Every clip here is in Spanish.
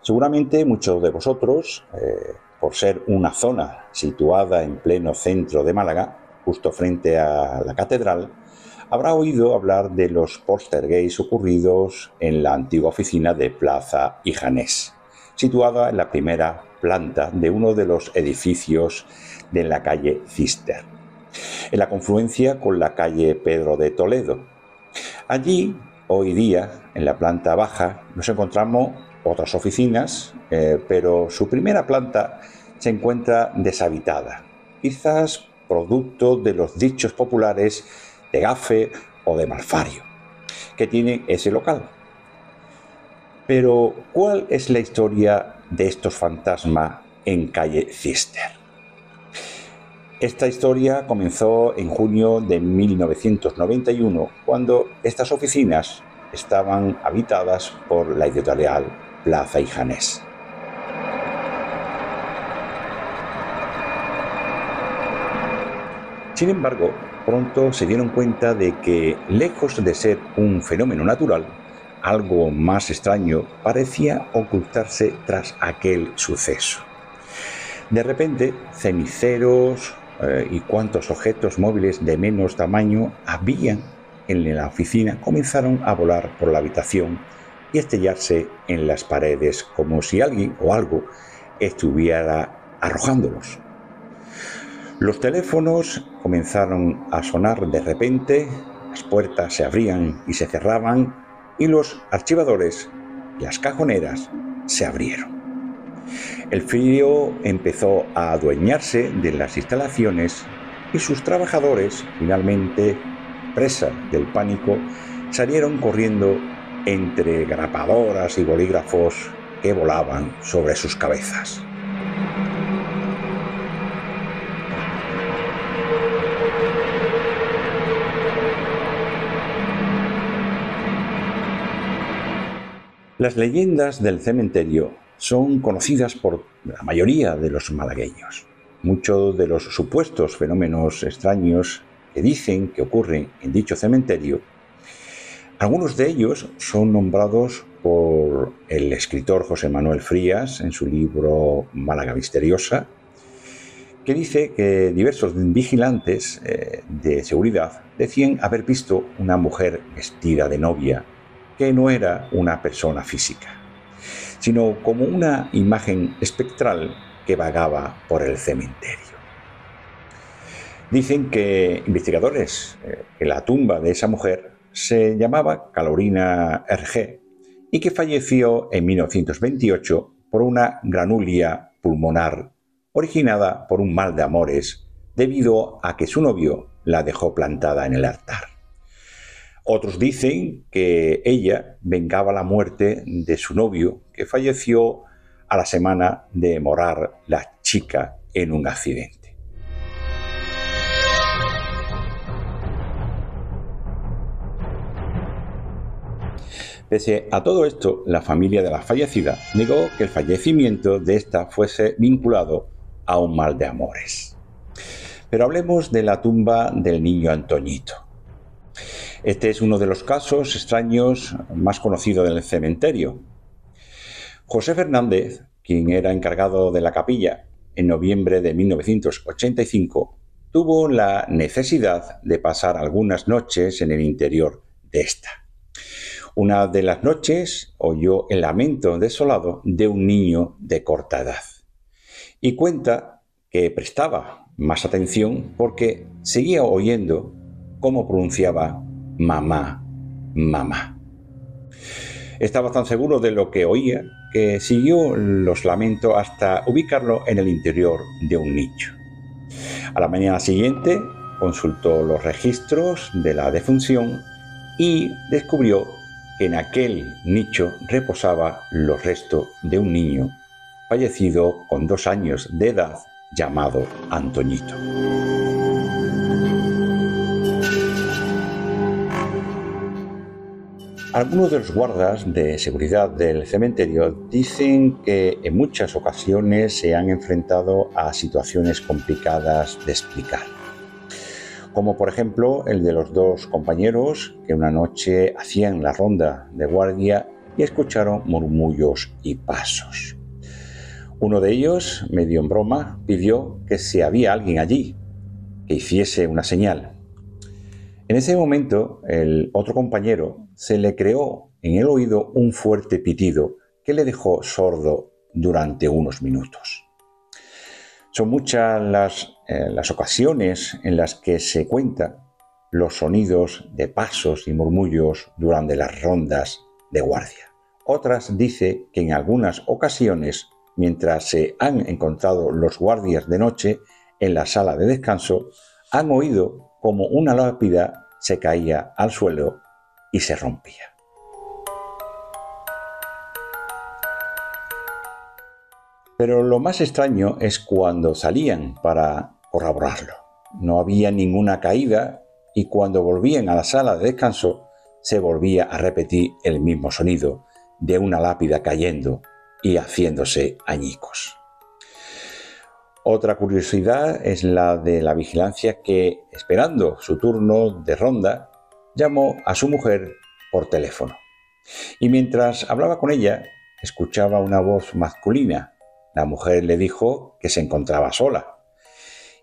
Seguramente muchos de vosotros, por ser una zona situada en pleno centro de Málaga, justo frente a la catedral, habrá oído hablar de los poltergeists ocurridos en la antigua oficina de Plaza y Janés, situada en la primera planta de uno de los edificios de la calle Cister, en la confluencia con la calle Pedro de Toledo. Allí, hoy día, en la planta baja, nos encontramos otras oficinas, pero su primera planta se encuentra deshabitada, quizás producto de los dichos populares de gafe o de malfario que tiene ese local. Pero, ¿cuál es la historia de estos fantasmas en calle Cister? Esta historia comenzó en junio de 1991, cuando estas oficinas estaban habitadas por la editorial Plaza y Janés. Sin embargo, pronto se dieron cuenta de que, lejos de ser un fenómeno natural, algo más extraño parecía ocultarse tras aquel suceso. De repente, ceniceros y cuantos objetos móviles de menos tamaño habían en la oficina comenzaron a volar por la habitación y estrellarse en las paredes como si alguien o algo estuviera arrojándolos. Los teléfonos comenzaron a sonar de repente, las puertas se abrían y se cerraban y los archivadores y las cajoneras se abrieron. El frío empezó a adueñarse de las instalaciones y sus trabajadores, finalmente, presa del pánico, salieron corriendo entre grapadoras y bolígrafos que volaban sobre sus cabezas. Las leyendas del cementerio son conocidas por la mayoría de los malagueños. Muchos de los supuestos fenómenos extraños que dicen que ocurren en dicho cementerio, algunos de ellos son nombrados por el escritor José Manuel Frías en su libro Málaga Misteriosa, que dice que diversos vigilantes de seguridad decían haber visto una mujer vestida de novia, que no era una persona física, sino como una imagen espectral que vagaba por el cementerio. Dicen que investigadores que la tumba de esa mujer se llamaba Carolina Hergé y que falleció en 1928 por una granulia pulmonar originada por un mal de amores debido a que su novio la dejó plantada en el altar. Otros dicen que ella vengaba la muerte de su novio, que falleció a la semana de morar la chica en un accidente. Pese a todo esto, la familia de la fallecida negó que el fallecimiento de esta fuese vinculado a un mal de amores. Pero hablemos de la tumba del niño Antoñito. Este es uno de los casos extraños más conocidos del cementerio. José Fernández, quien era encargado de la capilla en noviembre de 1985, tuvo la necesidad de pasar algunas noches en el interior de esta. Una de las noches oyó el lamento desolado de un niño de corta edad y cuenta que prestaba más atención porque seguía oyendo cómo pronunciaba mamá, mamá. Estaba tan seguro de lo que oía que siguió los lamentos hasta ubicarlo en el interior de un nicho. A la mañana siguiente consultó los registros de la defunción y descubrió que en aquel nicho reposaba los restos de un niño fallecido con 2 años de edad llamado Antoñito. Algunos de los guardas de seguridad del cementerio dicen que en muchas ocasiones se han enfrentado a situaciones complicadas de explicar, como por ejemplo el de los 2 compañeros que una noche hacían la ronda de guardia y escucharon murmullos y pasos. Uno de ellos, medio en broma, pidió que si había alguien allí, que hiciese una señal. En ese momento, el otro compañero se le creó en el oído un fuerte pitido que le dejó sordo durante unos minutos. Son muchas las ocasiones en las que se cuenta los sonidos de pasos y murmullos durante las rondas de guardia. Otras dice que en algunas ocasiones, mientras se han encontrado los guardias de noche en la sala de descanso, han oído como una lápida se caía al suelo y se rompía. Pero lo más extraño es cuando salían para corroborarlo. No había ninguna caída y cuando volvían a la sala de descanso se volvía a repetir el mismo sonido de una lápida cayendo y haciéndose añicos. Otra curiosidad es la de la vigilancia que, esperando su turno de ronda, llamó a su mujer por teléfono. Y mientras hablaba con ella, escuchaba una voz masculina. La mujer le dijo que se encontraba sola.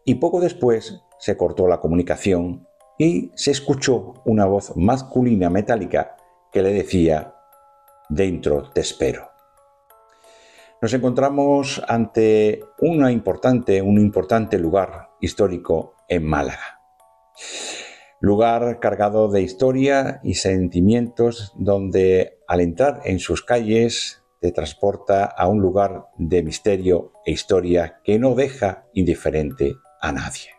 Y poco después se cortó la comunicación y se escuchó una voz masculina metálica que le decía: «Dentro te espero». Nos encontramos ante un importante lugar histórico en Málaga. Lugar cargado de historia y sentimientos donde al entrar en sus calles te transporta a un lugar de misterio e historia que no deja indiferente a nadie.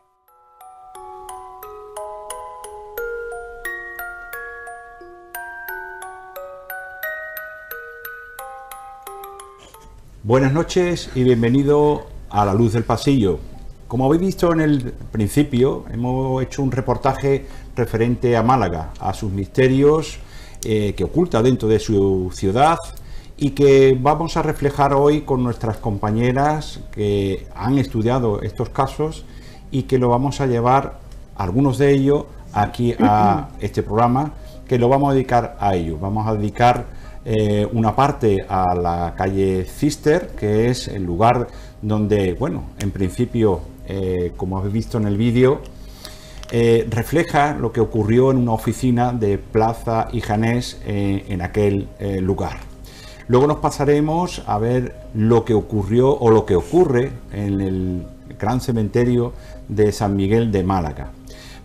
Buenas noches y bienvenido a La Luz del Pasillo. Como habéis visto en el principio, hemos hecho un reportaje referente a Málaga, a sus misterios que oculta dentro de su ciudad y que vamos a reflejar hoy con nuestras compañeras que han estudiado estos casos y que lo vamos a llevar, algunos de ellos, aquí a este programa, que lo vamos a dedicar a ellos. Vamos a dedicar una parte a la calle Cister, que es el lugar donde, bueno, en principio, como habéis visto en el vídeo, refleja lo que ocurrió en una oficina de Plaza y Janés en aquel lugar. Luego nos pasaremos a ver lo que ocurrió o lo que ocurre en el gran cementerio de San Miguel de Málaga.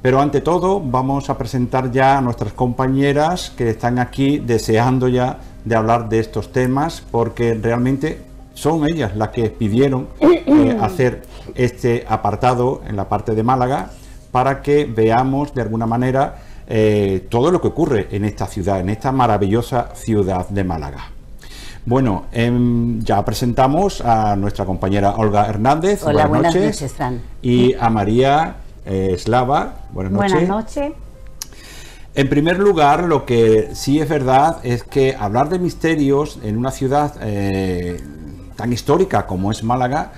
Pero ante todo vamos a presentar ya a nuestras compañeras que están aquí deseando ya de hablar de estos temas, porque realmente son ellas las que pidieron hacer este apartado en la parte de Málaga para que veamos de alguna manera todo lo que ocurre en esta ciudad, en esta maravillosa ciudad de Málaga. Bueno, ya presentamos a nuestra compañera Olga Hernández. Hola, buenas noches, Fran. Y a María Slava. Buenas noches. Buenas noches. En primer lugar, lo que sí es verdad es que hablar de misterios en una ciudad tan histórica como es Málaga,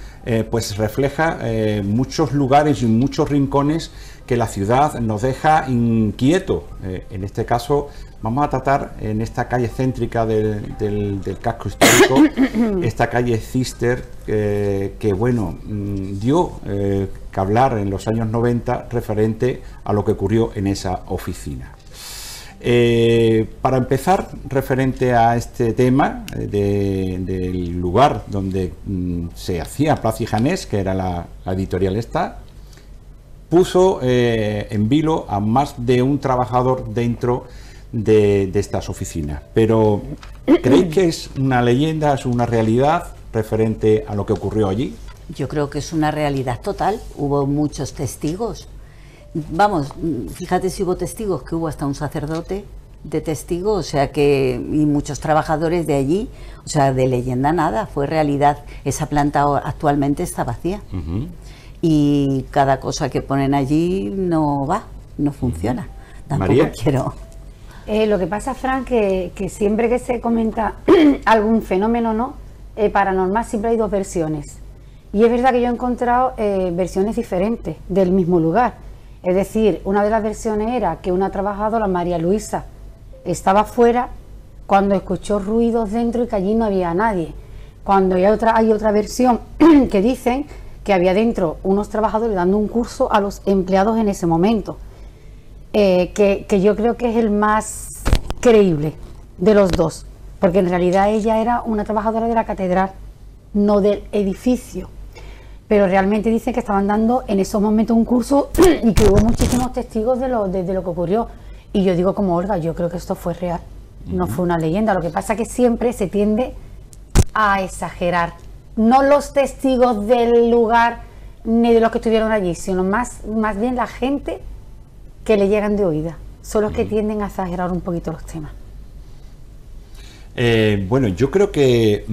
pues refleja muchos lugares y muchos rincones que la ciudad nos deja inquieto. En este caso vamos a tratar en esta calle céntrica del casco histórico, esta calle Cister, que bueno, dio que hablar en los años 90 referente a lo que ocurrió en esa oficina. Para empezar, referente a este tema del lugar donde se hacía Plaza y Janés, que era la editorial esta, puso en vilo a más de un trabajador dentro de estas oficinas. Pero ¿creéis que es una leyenda, es una realidad referente a lo que ocurrió allí? Yo creo que es una realidad total. Hubo muchos testigos. Vamos, fíjate si hubo testigos, que hubo hasta un sacerdote de testigo, o sea que, y muchos trabajadores de allí, o sea, de leyenda nada, fue realidad. Esa planta actualmente está vacía. Y cada cosa que ponen allí no va, no funciona. Tampoco María. quiero. Lo que pasa, Fran, que siempre que se comenta algún fenómeno paranormal, siempre hay dos versiones. Y es verdad que yo he encontrado versiones diferentes del mismo lugar. Es decir, una de las versiones era que una trabajadora, María Luisa, estaba fuera cuando escuchó ruidos dentro y que allí no había nadie. Cuando hay otra versión que dicen que había dentro unos trabajadores dando un curso a los empleados en ese momento, que yo creo que es el más creíble de los dos, porque en realidad ella era una trabajadora de la catedral, no del edificio, pero realmente dicen que estaban dando en esos momentos un curso y que hubo muchísimos testigos de lo que ocurrió. Y yo digo como Olga, yo creo que esto fue real, no fue una leyenda. Lo que pasa es que siempre se tiende a exagerar, no los testigos del lugar ni de los que estuvieron allí, sino más bien la gente que le llegan de oída, son los que tienden a exagerar un poquito los temas. Bueno, yo creo que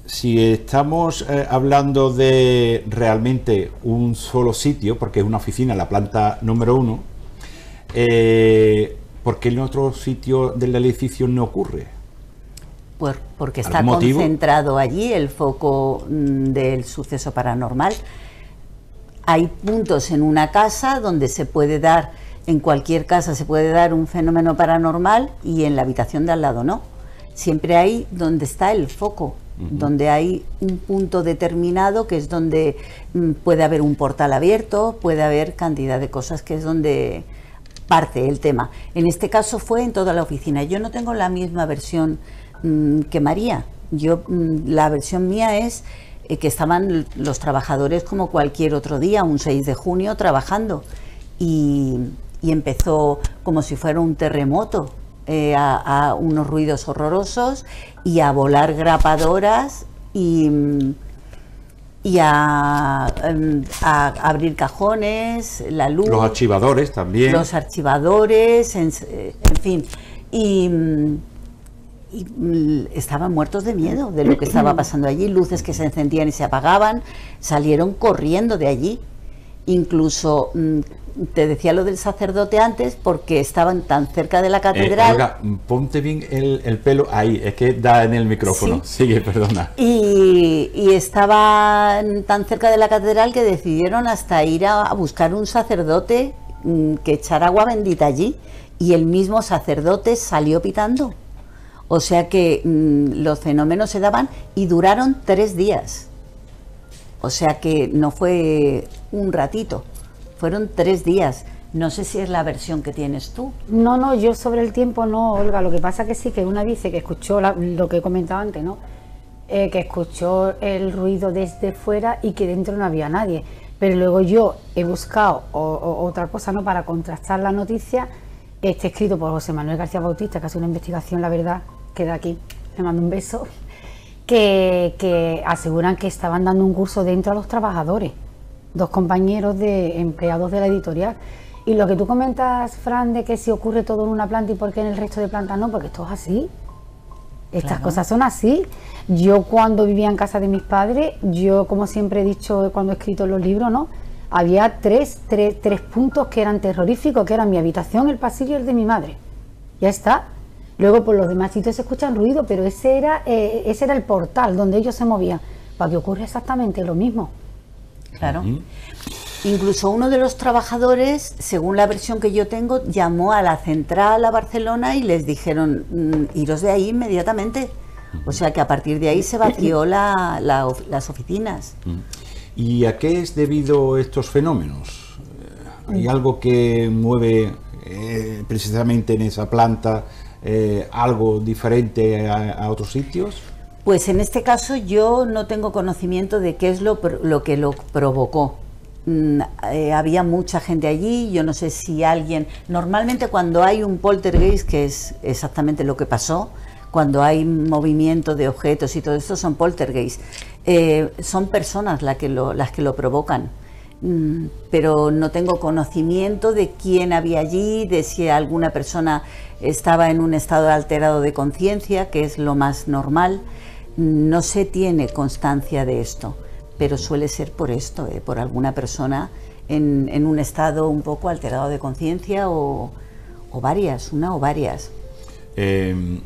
si estamos hablando de realmente un solo sitio, porque es una oficina, la planta número 1, ¿por qué en otro sitio del edificio no ocurre? Porque está concentrado allí el foco del suceso paranormal. Hay puntos en una casa donde se puede dar, en cualquier casa se puede dar un fenómeno paranormal y en la habitación de al lado no. Siempre hay donde está el foco, donde hay un punto determinado que es donde puede haber un portal abierto, puede haber cantidad de cosas que es donde parte el tema. En este caso fue en toda la oficina. Yo no tengo la misma versión que María. La versión mía es que estaban los trabajadores como cualquier otro día, un 6 de junio, trabajando y empezó como si fuera un terremoto, a unos ruidos horrorosos y a volar grapadoras y a abrir cajones, la luz, los archivadores también, los archivadores, en fin, y estaban muertos de miedo de lo que estaba pasando allí, luces que se encendían y se apagaban, salieron corriendo de allí. Incluso te decía lo del sacerdote antes porque estaban tan cerca de la catedral. Olga, ponte bien el pelo ahí, es que da en el micrófono. Sí. Sigue, perdona. Y estaban tan cerca de la catedral que decidieron hasta ir a buscar un sacerdote que echara agua bendita allí, y el mismo sacerdote salió pitando. O sea que los fenómenos se daban y duraron 3 días. O sea que no fue un ratito, fueron 3 días. No sé si es la versión que tienes tú. No, yo sobre el tiempo no, Olga. Lo que pasa que sí, que una dice que escuchó lo que he comentado antes, ¿no? Que escuchó el ruido desde fuera y que dentro no había nadie. Pero luego yo he buscado otra cosa, ¿no?, para contrastar la noticia. Este escrito por José Manuel García Bautista, que hace una investigación, la verdad, que de aquí le mando un beso, que aseguran que estaban dando un curso dentro a los trabajadores, 2 compañeros de empleados de la editorial. Y lo que tú comentas, Fran, de que si ocurre todo en una planta y por qué en el resto de plantas no, porque esto es así. Estas cosas son así. Yo cuando vivía en casa de mis padres, yo como siempre he dicho cuando he escrito los libros, ¿no?, había tres puntos que eran terroríficos, que eran mi habitación, el pasillo y el de mi madre. Ya está. Luego por los demás sitios se escuchan ruido, pero ese era el portal donde ellos se movían. Para que ocurra exactamente lo mismo. Claro. Incluso uno de los trabajadores, según la versión que yo tengo, llamó a la central a Barcelona y les dijeron iros de ahí inmediatamente. O sea que a partir de ahí se vació las oficinas. ¿Y a qué es debido estos fenómenos? ¿Hay algo que mueve precisamente en esa planta algo diferente a otros sitios? Pues en este caso yo no tengo conocimiento de qué es lo que lo provocó. Había mucha gente allí, yo no sé si alguien... Normalmente cuando hay un poltergeist, que es exactamente lo que pasó, cuando hay movimiento de objetos y todo esto, son poltergeist. Son personas las que lo provocan. Pero no tengo conocimiento de quién había allí, de si alguna persona estaba en un estado alterado de conciencia, que es lo más normal. No se tiene constancia de esto, pero suele ser por esto, por alguna persona en un estado un poco alterado de conciencia o varias, una o varias.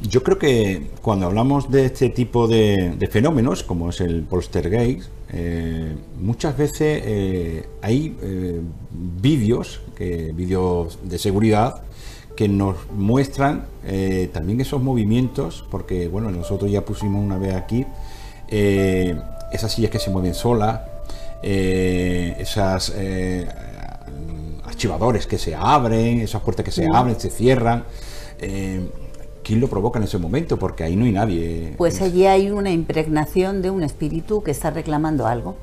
Yo creo que cuando hablamos de este tipo de fenómenos, como es el poltergeist, muchas veces hay vídeos de seguridad que nos muestran también esos movimientos, porque bueno, nosotros ya pusimos una vez aquí esas sillas que se mueven solas, esas archivadores que se abren, esas puertas que se abren, se cierran. ¿Quién lo provoca en ese momento? Porque ahí no hay nadie. Pues allí hay una impregnación de un espíritu que está reclamando algo.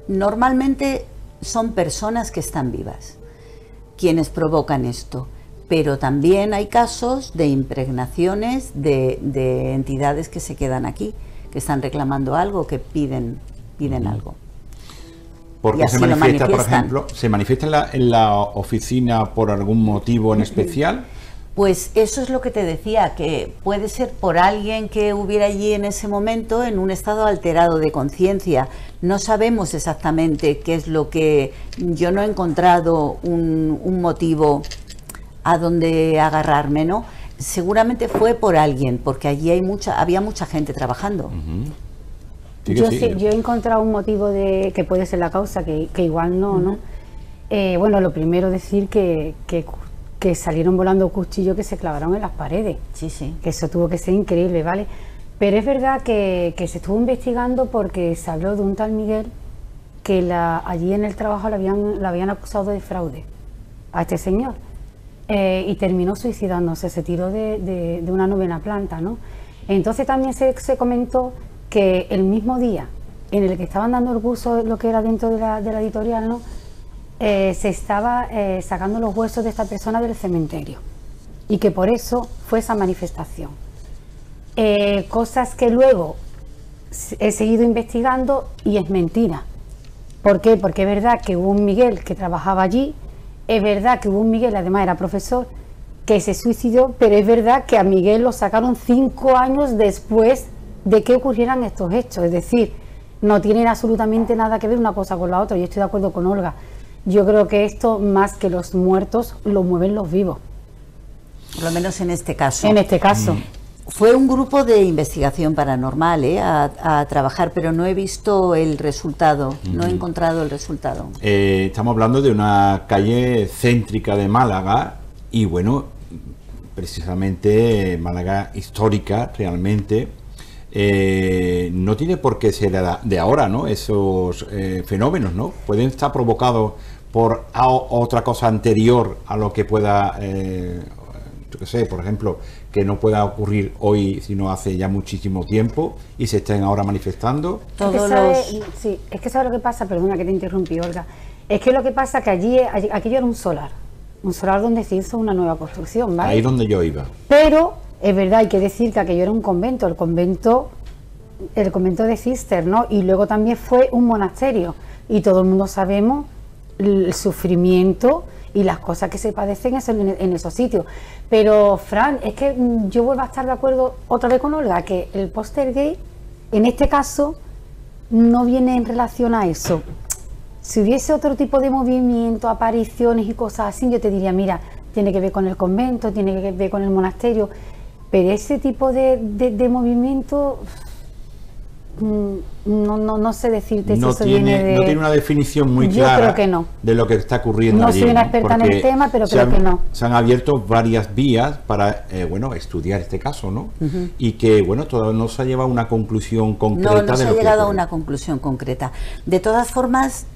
Normalmente son personas que están vivas quienes provocan esto, pero también hay casos de impregnaciones de entidades que se quedan aquí, que están reclamando algo, que piden algo. Porque se manifiesta, por ejemplo, ¿se manifiesta en la oficina por algún motivo en especial? Pues eso es lo que te decía, que puede ser por alguien que hubiera allí en ese momento en un estado alterado de conciencia. No sabemos exactamente qué es lo que... Yo no he encontrado un motivo a donde agarrarme, ¿no? Seguramente fue por alguien, porque allí había mucha gente trabajando. Yo he encontrado un motivo de que puede ser la causa, que igual no. Bueno, lo primero decir que salieron volando cuchillos que se clavaron en las paredes. Sí. Que eso tuvo que ser increíble, ¿vale? Pero es verdad que se estuvo investigando porque se habló de un tal Miguel que allí en el trabajo le habían acusado de fraude a este señor. Y terminó suicidándose, se tiró de una 9ª planta, ¿no? Entonces también se comentó que el mismo día en el que estaban dando el curso, lo que era dentro de la editorial, ¿no? Se estaba sacando los huesos de esta persona del cementerio y que por eso fue esa manifestación. Cosas que luego he seguido investigando y es mentira. ¿Por qué? Porque es verdad que hubo un Miguel que trabajaba allí, es verdad que hubo un Miguel, además era profesor, que se suicidó, pero es verdad que a Miguel lo sacaron 5 años después de que ocurrieran estos hechos. Es decir, no tienen absolutamente nada que ver una cosa con la otra. Yo estoy de acuerdo con Olga. Yo creo que esto, más que los muertos, lo mueven los vivos. Por lo menos en este caso. En este caso. Fue un grupo de investigación paranormal a trabajar, pero no he visto el resultado, no he encontrado el resultado. Estamos hablando de una calle céntrica de Málaga y bueno, precisamente Málaga histórica realmente. No tiene por qué ser de ahora, ¿no? Esos fenómenos, ¿no? Pueden estar provocados por otra cosa anterior a lo que pueda, yo qué sé, por ejemplo, que no pueda ocurrir hoy, sino hace ya muchísimo tiempo y se estén ahora manifestando. Es que sabe lo que pasa, perdona que te interrumpí, Olga. Es que lo que pasa que aquello era un solar donde se hizo una nueva construcción, ¿vale? Ahí donde yo iba. Pero es verdad, hay que decir que aquello era un convento, el convento de Cister, ¿no? Y luego también fue un monasterio. Y todo el mundo sabemos el sufrimiento y las cosas que se padecen en esos sitios. Pero, Fran, es que yo vuelvo a estar de acuerdo otra vez con Olga, que el poltergeist, en este caso, no viene en relación a eso. Si hubiese otro tipo de movimiento, apariciones y cosas así, yo te diría, mira, tiene que ver con el convento, tiene que ver con el monasterio. Pero ese tipo de movimiento no sé decirte si eso viene de... No tiene una definición muy clara. Yo creo que no. De lo que está ocurriendo allí. No soy una experta en el tema, pero creo que no. Se han abierto varias vías para estudiar este caso, ¿no? Y que, bueno, todavía no se ha llevado a una conclusión concreta. No se ha llegado a una conclusión concreta. De todas formas,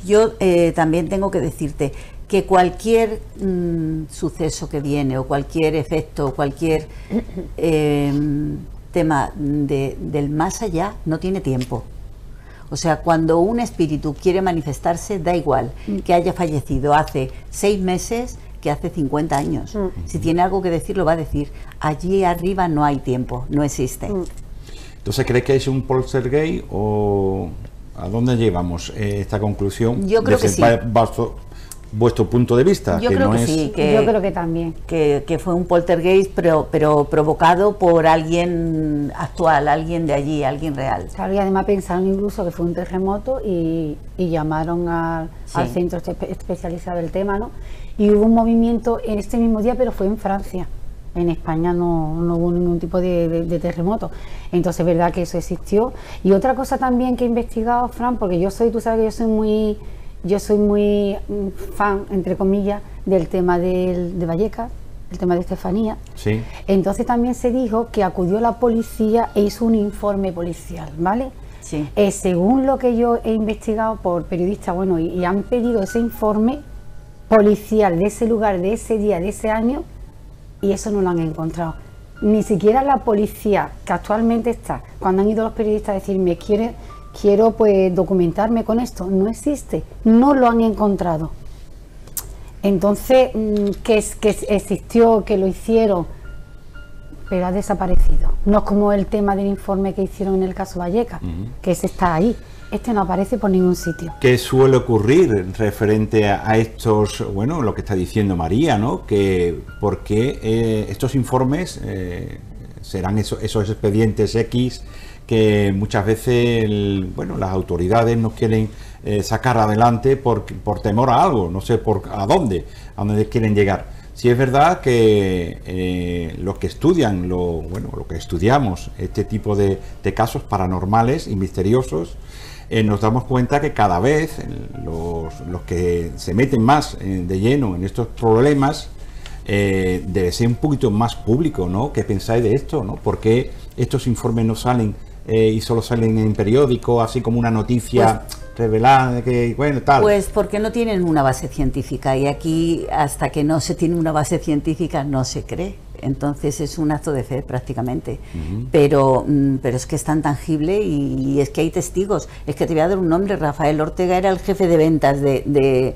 yo también tengo que decirte que cualquier suceso que viene o cualquier efecto, cualquier tema del más allá no tiene tiempo. O sea, cuando un espíritu quiere manifestarse, da igual que haya fallecido hace 6 meses que hace 50 años. Si tiene algo que decir, lo va a decir. Allí arriba no hay tiempo, no existe. Entonces, ¿crees que es un poltergeist o a dónde llevamos esta conclusión? Yo creo que sí. Vuestro punto de vista. Yo creo que sí. Yo creo que también. Que fue un poltergeist, pero provocado por alguien actual, alguien de allí, alguien real. Claro, y además pensaron incluso que fue un terremoto y llamaron al centro especializado del tema, ¿no? Y hubo un movimiento en este mismo día, pero fue en Francia. En España no hubo ningún tipo de terremoto. Entonces es verdad que eso existió. Y otra cosa también que he investigado, Fran, porque tú sabes que yo soy muy yo soy muy fan, entre comillas, del tema de Vallecas, el tema de Estefanía. Sí. Entonces también se dijo que acudió la policía e hizo un informe policial, ¿vale? Sí. Según lo que yo he investigado por periodistas, bueno, y han pedido ese informe policial de ese lugar, de ese día, de ese año, y eso no lo han encontrado. Ni siquiera la policía que actualmente está, cuando han ido los periodistas a decirme quiero pues documentarme con esto, no existe, no lo han encontrado. Entonces, que existió, que lo hicieron, pero ha desaparecido. No es como el tema del informe que hicieron en el caso Vallecas, que ese está ahí. Este no aparece por ningún sitio. ¿Qué suele ocurrir referente a estos, bueno, lo que está diciendo María, ¿no? Que por qué estos informes serán esos expedientes X que muchas veces, bueno, las autoridades no quieren sacar adelante por temor a algo, no sé a dónde quieren llegar. Sí es verdad que los que estudian, lo que estudiamos este tipo de casos paranormales y misteriosos, nos damos cuenta que cada vez los que se meten más de lleno en estos problemas debe ser un poquito más público, ¿no? ¿Qué pensáis de esto, no? ¿Por qué estos informes no salen y solo salen en periódico, así como una noticia revelada de que, bueno, tal? Pues porque no tienen una base científica, y aquí hasta que no se tiene una base científica no se cree. Entonces es un acto de fe prácticamente, pero es que es tan tangible y es que hay testigos. Es que te voy a dar un nombre: Rafael Ortega era el jefe de ventas de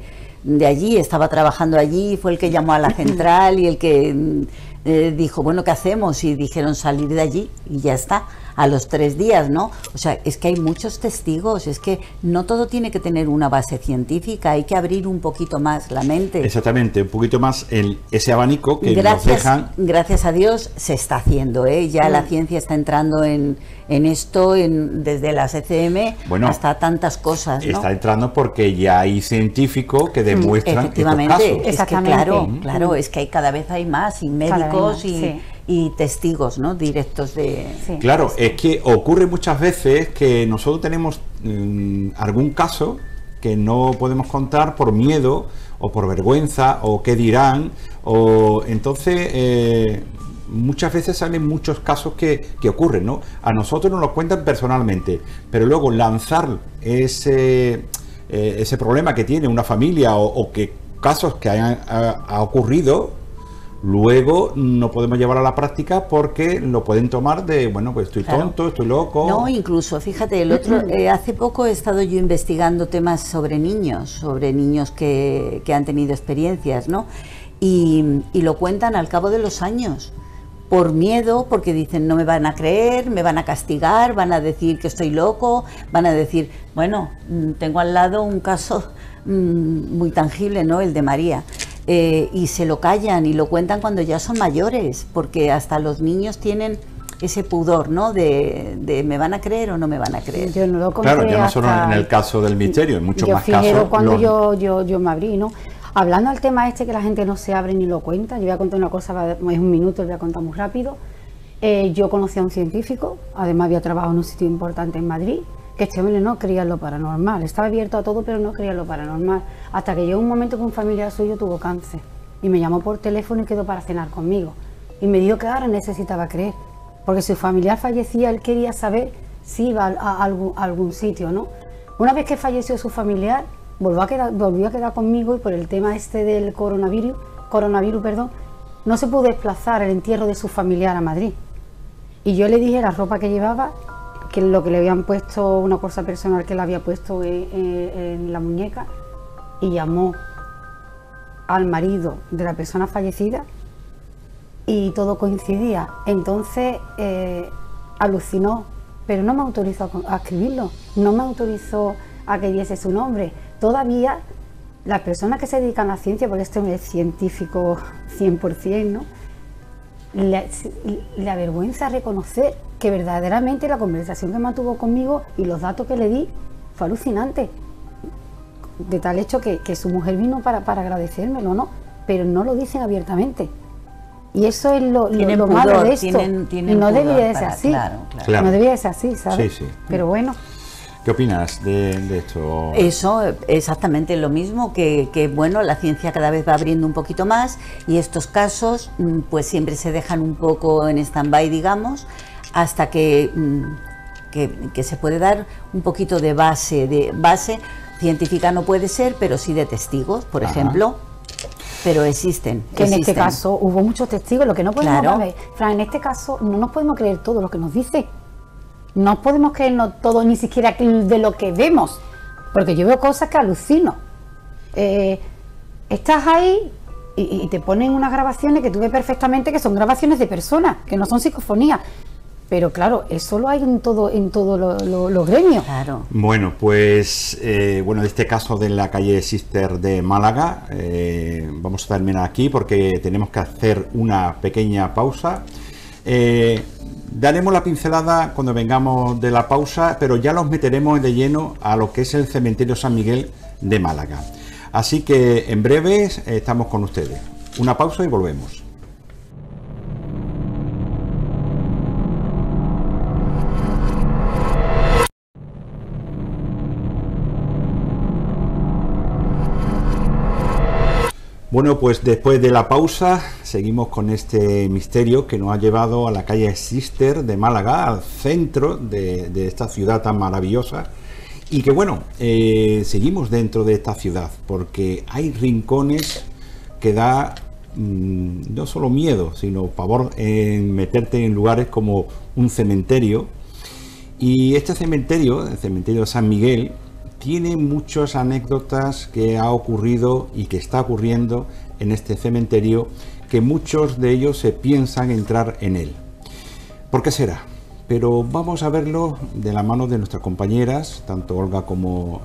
allí, estaba trabajando allí, fue el que llamó a la central y el que dijo, bueno, ¿qué hacemos? Y dijeron salir de allí y ya está, a los 3 días, ¿no? O sea, es que hay muchos testigos, es que no todo tiene que tener una base científica, hay que abrir un poquito más la mente. Exactamente, un poquito más ese abanico que nos dejan. Gracias a Dios se está haciendo, ya la ciencia está entrando en esto, desde las ECM hasta tantas cosas, ¿no? Está entrando porque ya hay científicos que demuestran efectivamente, estos casos. Es que claro, es que cada vez hay más, y médicos y testigos, ¿no? Directos de... Sí. Claro, es que ocurre muchas veces que nosotros tenemos algún caso que no podemos contar por miedo o por vergüenza o qué dirán, o entonces muchas veces salen muchos casos que ocurren, ¿no? A nosotros nos lo cuentan personalmente, pero luego lanzar ese problema que tiene una familia o que casos que ha ocurrido, luego no podemos llevar a la práctica porque lo pueden tomar de, bueno, pues estoy tonto, estoy loco. No, incluso, fíjate, hace poco he estado yo investigando temas sobre niños que han tenido experiencias, ¿no? Y lo cuentan al cabo de los años, por miedo, porque dicen no me van a creer, me van a castigar, van a decir que estoy loco, van a decir, bueno, tengo al lado un caso muy tangible, ¿no? El de María. Y se lo callan y lo cuentan cuando ya son mayores, porque hasta los niños tienen ese pudor, ¿no? De ¿me van a creer o no me van a creer? Yo no lo conté. Claro, ya no solo en el caso del misterio, en muchos más casos. Cuando los... yo me abrí, ¿no? Hablando del tema que la gente no se abre ni lo cuenta, yo voy a contar una cosa, es un minuto, lo voy a contar muy rápido. Yo conocí a un científico, además había trabajado en un sitio importante en Madrid, que este hombre no creía en lo paranormal, estaba abierto a todo pero no creía en lo paranormal, hasta que llegó un momento que un familiar suyo tuvo cáncer y me llamó por teléfono y quedó para cenar conmigo y me dijo que ahora necesitaba creer, porque si su familiar fallecía él quería saber si iba a algún sitio, ¿no? Una vez que falleció su familiar volvió a quedar conmigo, y por el tema del coronavirus, no se pudo desplazar el entierro de su familiar a Madrid, y yo le dije la ropa que llevaba, que lo que le habían puesto, una cosa personal que le había puesto en la muñeca, y llamó al marido de la persona fallecida y todo coincidía. Entonces alucinó, pero no me autorizó a escribirlo, no me autorizó a que diese su nombre. Todavía las personas que se dedican a la ciencia, porque este es científico 100%, ¿no? Le avergüenza reconocer que verdaderamente la conversación que mantuvo conmigo y los datos que le di fue alucinante, de tal hecho que su mujer vino para agradecérmelo, ¿no? Pero no lo dicen abiertamente, y eso es lo malo de esto. Tienen no pudor, debería de ser así, claro. no debería de ser así, ¿sabes? Sí. Pero bueno. ¿Qué opinas de esto? Eso, exactamente lo mismo, que bueno, la ciencia cada vez va abriendo un poquito más y estos casos pues siempre se dejan un poco en stand-by, digamos, hasta que se puede dar un poquito de base científica no puede ser, pero sí de testigos, por ejemplo, pero existen. Que en este caso hubo muchos testigos, lo que no podemos ver, Fran, en este caso no nos podemos creer todo lo que nos dice. No podemos creernos todo, ni siquiera de lo que vemos, porque yo veo cosas que alucino. Estás ahí y te ponen unas grabaciones que tú ves perfectamente que son grabaciones de personas, que no son psicofonías. Pero claro, eso lo hay en todo los gremios. Claro. Bueno, pues de este caso de la calle Sister de Málaga, vamos a terminar aquí porque tenemos que hacer una pequeña pausa. Daremos la pincelada cuando vengamos de la pausa, pero ya los meteremos de lleno a lo que es el cementerio San Miguel de Málaga. Así que en breve estamos con ustedes. Una pausa y volvemos. Bueno, pues después de la pausa seguimos con este misterio que nos ha llevado a la calle Sister de Málaga, al centro de esta ciudad tan maravillosa. Y que bueno, seguimos dentro de esta ciudad porque hay rincones que da no solo miedo, sino pavor en meterte en lugares como un cementerio. Y este cementerio, el cementerio de San Miguel, tiene muchas anécdotas que ha ocurrido y que está ocurriendo en este cementerio, que muchos de ellos se piensan entrar en él. ¿Por qué será? Pero vamos a verlo de la mano de nuestras compañeras, tanto Olga como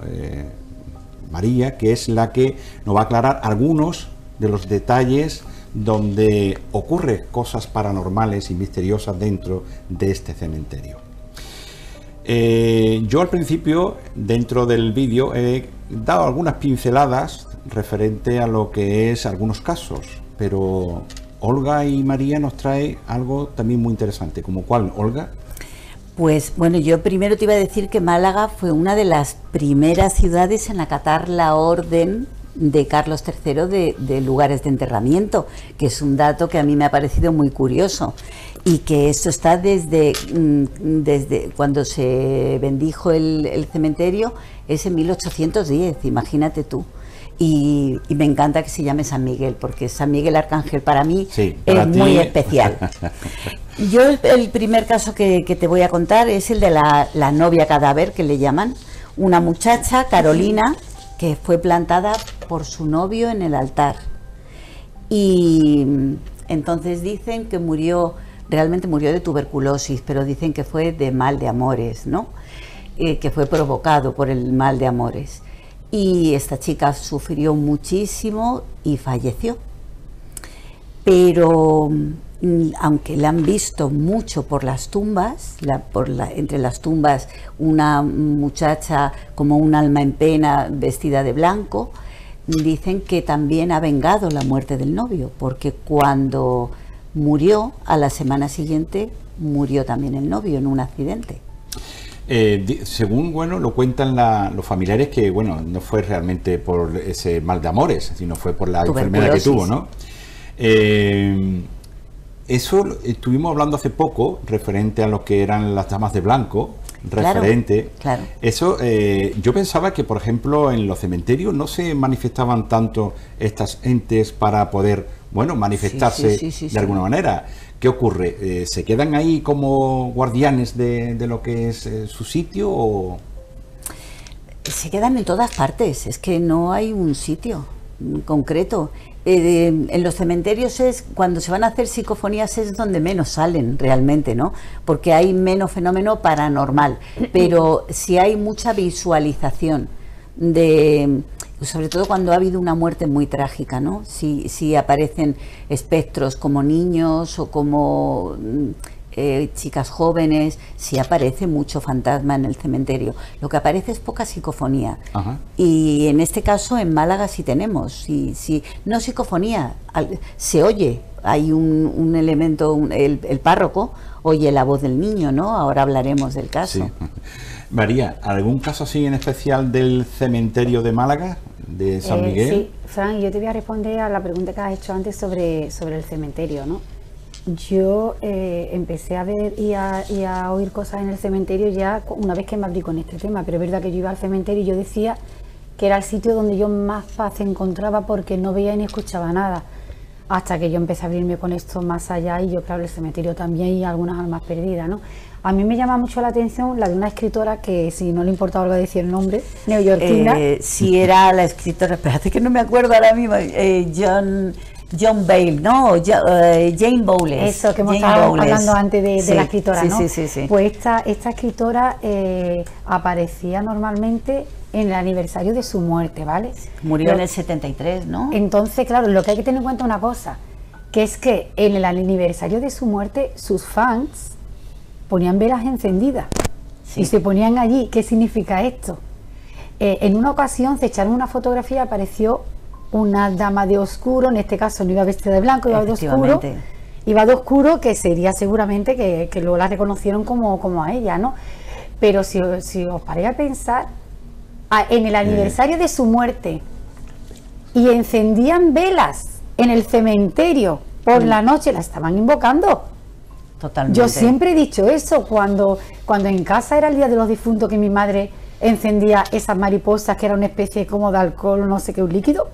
María, que es la que nos va a aclarar algunos de los detalles donde ocurren cosas paranormales y misteriosas dentro de este cementerio. Yo al principio, dentro del vídeo, he dado algunas pinceladas referente a lo que es algunos casos, pero Olga y María nos trae algo también muy interesante. ¿Como cuál, Olga? Pues bueno, yo primero te iba a decir que Málaga fue una de las primeras ciudades en acatar la orden de Carlos III de lugares de enterramiento, que es un dato que a mí me ha parecido muy curioso, y que esto está desde cuando se bendijo el cementerio, es en 1810, imagínate tú. Y me encanta que se llame San Miguel, porque San Miguel Arcángel para mí es muy especial. Yo el primer caso que te voy a contar es el de la novia cadáver, que le llaman, una muchacha, Carolina, que fue plantada por su novio en el altar. Y entonces dicen que realmente murió de tuberculosis, pero dicen que fue de mal de amores, ¿no? Que fue provocado por el mal de amores. Y esta chica sufrió muchísimo y falleció. Pero aunque la han visto mucho por las tumbas, entre las tumbas una muchacha como un alma en pena vestida de blanco, dicen que también ha vengado la muerte del novio, porque cuando murió, a la semana siguiente murió también el novio en un accidente. Según lo cuentan los familiares, que no fue realmente por ese mal de amores, sino fue por la enfermedad que tuvo, ¿no? Eso estuvimos hablando hace poco referente a lo que eran las damas de blanco, referente. Claro. Eso, yo pensaba que, por ejemplo, en los cementerios no se manifestaban tanto estas entes para poder, manifestarse de alguna manera. ¿Qué ocurre? ¿Se quedan ahí como guardianes de lo que es su sitio o...? Se quedan en todas partes, es que no hay un sitio concreto. En los cementerios cuando se van a hacer psicofonías es donde menos salen realmente, ¿no? Porque hay menos fenómeno paranormal, pero sí hay mucha visualización sobre todo cuando ha habido una muerte muy trágica, ¿no? Sí aparecen espectros como niños o como chicas jóvenes, sí aparece mucho fantasma en el cementerio. Lo que aparece es poca psicofonía. Ajá. Y en este caso en Málaga sí tenemos, no psicofonía, se oye hay un elemento, el párroco oye la voz del niño, ¿no? Ahora hablaremos del caso. Sí. María, ¿algún caso así en especial del cementerio de Málaga, de San Miguel? Sí, Fran, yo te voy a responder a la pregunta que has hecho antes sobre el cementerio, ¿no? Yo empecé a ver y a oír cosas en el cementerio ya una vez que me abrí con este tema, pero es verdad que yo iba al cementerio y yo decía que era el sitio donde yo más paz encontraba porque no veía ni escuchaba nada, hasta que yo empecé a abrirme con esto más allá y yo, claro, el cementerio también y algunas almas perdidas, ¿no? A mí me llama mucho la atención la de una escritora que, si no le importa algo decir el nombre, neoyorquina. Sí, era la escritora, espérate que no me acuerdo ahora mismo, John Bale, ¿no? Jane Bowles. Eso que hemos estado hablando antes de sí, la escritora, sí, ¿no? Sí. Pues esta escritora aparecía normalmente en el aniversario de su muerte, ¿vale? Murió en el 73, ¿no? Entonces, claro, lo que hay que tener en cuenta una cosa, que es que en el aniversario de su muerte, sus fans ponían velas encendidas y se ponían allí. ¿Qué significa esto? En una ocasión se echaron una fotografía, apareció una dama de oscuro, en este caso no iba vestida de blanco, iba de oscuro, que sería seguramente que luego la reconocieron como a ella, ¿no? Pero si os paráis a pensar, en el aniversario de su muerte, y encendían velas en el cementerio por la noche, la estaban invocando. Totalmente. Yo siempre he dicho eso, cuando en casa era el día de los difuntos, que mi madre encendía esas mariposas, que era una especie como de alcohol, no sé qué, un líquido.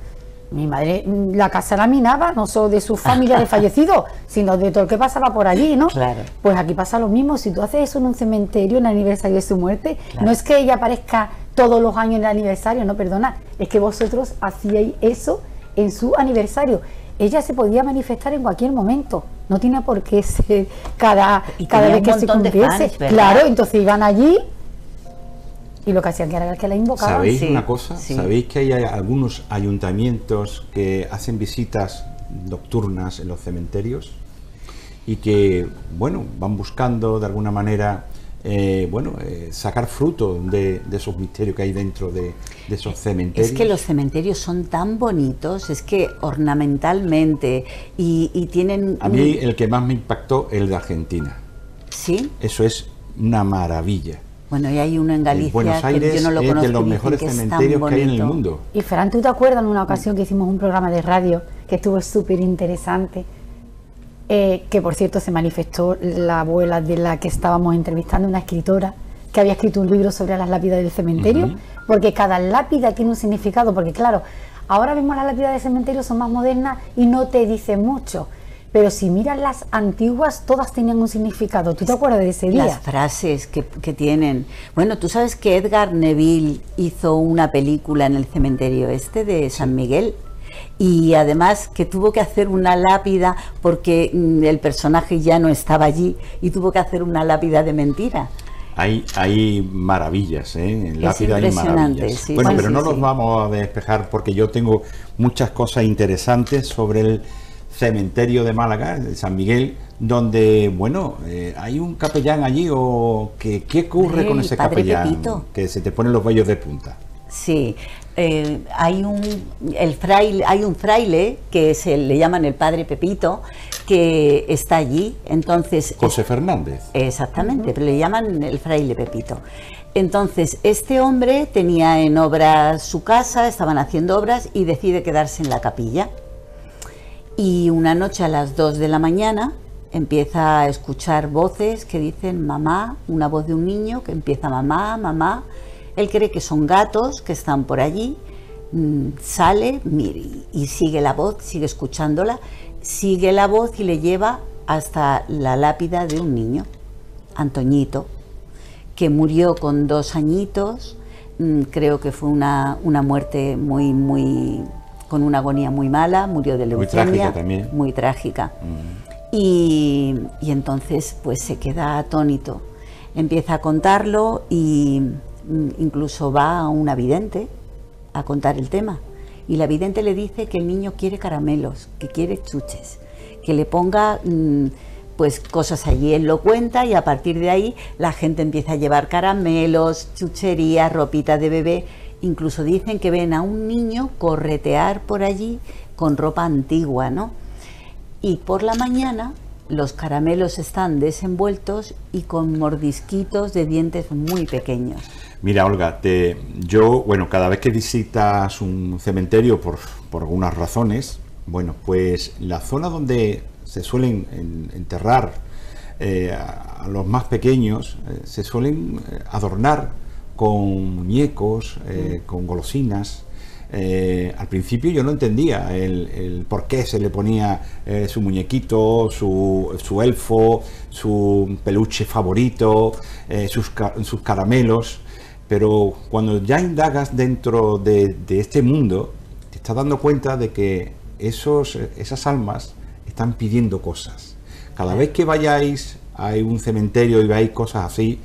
Mi madre la casa la minaba, no solo de su familia de fallecidos, sino de todo lo que pasaba por allí, ¿no? Claro. Pues aquí pasa lo mismo. Si tú haces eso en un cementerio, en el aniversario de su muerte, no es que ella aparezca todos los años en el aniversario, no, perdona, es que vosotros hacíais eso en su aniversario. Ella se podía manifestar en cualquier momento, no tiene por qué ser cada vez que se cumpliese. Claro, entonces iban allí y lo que hacían era que la invocaban. ¿Sabéis una cosa? Sí. ¿Sabéis que hay algunos ayuntamientos que hacen visitas nocturnas en los cementerios y que, bueno, van buscando de alguna manera sacar fruto de esos misterios que hay dentro de esos cementerios? Es que los cementerios son tan bonitos, es que ornamentalmente y tienen... A mí el que más me impactó es el de Argentina. ¿Sí? Eso es una maravilla. Bueno, y hay uno en Galicia, Buenos Aires, que yo no lo conozco, es de los mejores cementerios que hay en el mundo. Y Fran, ¿tú te acuerdas en una ocasión que hicimos un programa de radio que estuvo súper interesante? Que por cierto se manifestó la abuela de la que estábamos entrevistando, una escritora que había escrito un libro sobre las lápidas del cementerio, porque cada lápida tiene un significado, porque claro, ahora mismo las lápidas del cementerio son más modernas y no te dicen mucho, pero si miras las antiguas, todas tenían un significado. ¿Tú te acuerdas de ese día? Las frases que tienen. Bueno, tú sabes que Edgar Neville hizo una película en el cementerio de San Miguel, y además que tuvo que hacer una lápida porque el personaje ya no estaba allí y tuvo que hacer una lápida de mentira. Hay maravillas, en lápida hay maravillas. Sí, bueno, sí, pero sí, no los vamos a despejar porque yo tengo muchas cosas interesantes sobre el cementerio de Málaga, de San Miguel, donde, bueno, hay un capellán allí, o ¿qué ocurre con ese capellán? Pepito. Que se te ponen los vellos de punta. Sí, hay un fraile que le llaman el padre Pepito, que está allí, entonces... José Fernández. Exactamente, pero le llaman el fraile Pepito. Entonces, este hombre tenía en obras su casa, estaban haciendo obras y decide quedarse en la capilla. Y una noche a las 2 de la mañana empieza a escuchar voces que dicen mamá, una voz de un niño que empieza mamá, mamá. Él cree que son gatos que están por allí, sale y sigue la voz, sigue escuchándola, sigue la voz y le lleva hasta la lápida de un niño, Antoñito, que murió con 2 añitos, creo que fue una muerte con una agonía muy mala, murió de leucemia. Muy trágica también. Muy trágica. Y entonces pues se queda atónito, empieza a contarlo y... incluso va a una vidente a contar el tema y la vidente le dice que el niño quiere caramelos, que quiere chuches, que le ponga pues cosas allí. Él lo cuenta y a partir de ahí la gente empieza a llevar caramelos, chucherías, ropita de bebé. Incluso dicen que ven a un niño corretear por allí con ropa antigua, ¿no? y por la mañana los caramelos están desenvueltos y con mordisquitos de dientes muy pequeños. Mira, Olga, bueno, cada vez que visitas un cementerio por algunas razones, bueno, pues la zona donde se suelen enterrar a los más pequeños, se suelen adornar con muñecos, con golosinas. Al principio yo no entendía el por qué se le ponía su muñequito, su elfo, su peluche favorito, sus caramelos, pero cuando ya indagas dentro de este mundo, te estás dando cuenta de que esas almas están pidiendo cosas. Cada vez que vayáis a un cementerio y veáis cosas así,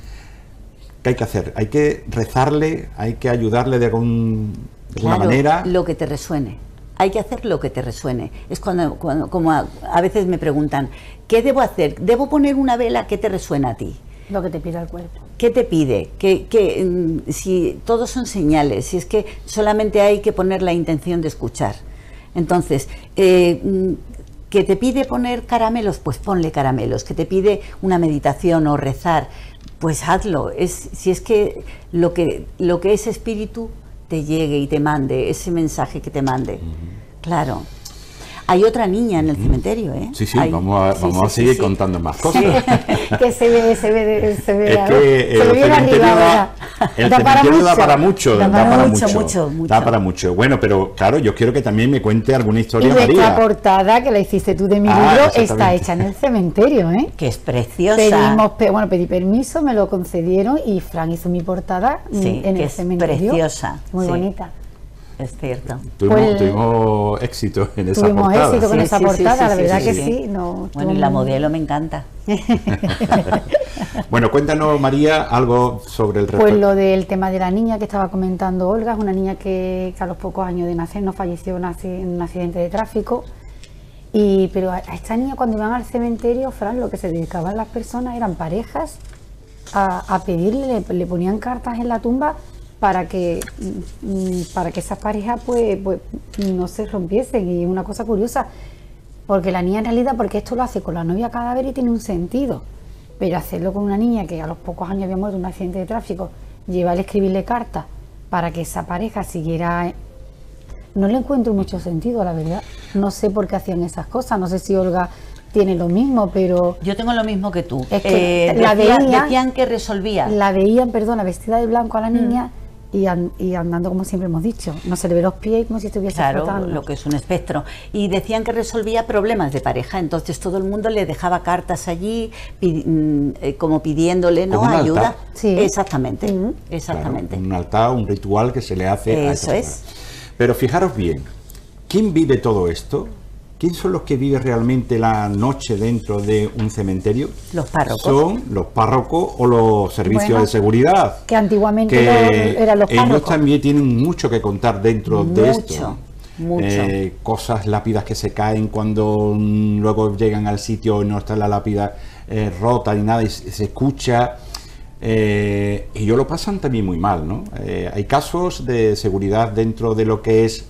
¿qué hay que hacer? Hay que rezarle, hay que ayudarle de alguna manera. Lo que te resuene. Hay que hacer lo que te resuene. Es como a veces me preguntan, ¿qué debo hacer? ¿Debo poner una vela? ¿Qué te resuena a ti? Lo que te pide el cuerpo. ¿Qué te pide? Si todos son señales, si es que solamente hay que poner la intención de escuchar. Entonces, ¿que te pide poner caramelos? Pues ponle caramelos. ¿Que te pide una meditación o rezar? Pues hazlo. Si es que lo que ese espíritu te llegue y te mande, ese mensaje que te mande. Claro. Hay otra niña en el cementerio, ¿eh? Sí, vamos a seguir contando más cosas. Que se ve es que el cementerio da para mucho. Da para mucho. Bueno, pero claro, yo quiero que también me cuente alguna historia, María. Y nuestra portada, que la hiciste tú de mi libro, está hecha en el cementerio, ¿eh? Que es preciosa. Pedí permiso, me lo concedieron y Fran hizo mi portada en el cementerio. Preciosa. Muy bonita. Es cierto. Tuvimos éxito en esa portada. Tuvimos éxito con esa portada, la verdad que sí. Bueno, y la modelo me encanta. Bueno, cuéntanos, María, algo sobre el Pues lo del tema de la niña que estaba comentando Olga, es una niña que a los pocos años de nacer nos falleció en un accidente de tráfico. Pero a esta niña, cuando iban al cementerio, Fran, lo que se dedicaban las personas eran parejas a pedirle, le ponían cartas en la tumba para que esas parejas pues no se rompiesen. Y es una cosa curiosa, porque la niña en realidad, porque esto lo hace con la novia cadáver y tiene un sentido, pero hacerlo con una niña que a los pocos años había muerto en un accidente de tráfico, llevarle, escribirle cartas para que esa pareja siguiera, no le encuentro mucho sentido, la verdad. No sé por qué hacían esas cosas, no sé si Olga tiene lo mismo, pero... Yo tengo lo mismo que tú. Es que decían que resolvía. La veían, vestida de blanco a la niña y andando como siempre hemos dicho. No se le ve los pies como si estuviese flotando. Lo que es un espectro. Y decían que resolvía problemas de pareja. Entonces todo el mundo le dejaba cartas allí como pidiéndole ayuda. Altar. Sí. Exactamente. Exactamente. Claro, un altar, un ritual que se le hace Eso es. Pero fijaros bien, ¿quién vive todo esto? ¿Quién son los que viven realmente la noche dentro de un cementerio? Los párrocos. Son los párrocos o los servicios de seguridad. Que antiguamente eran los párrocos. Ellos también tienen mucho que contar dentro de esto. Mucho. Cosas, lápidas que se caen cuando luego llegan al sitio y no está la lápida rota ni nada y se escucha. Y ellos lo pasan también muy mal, ¿no? Hay casos de seguridad dentro de lo que es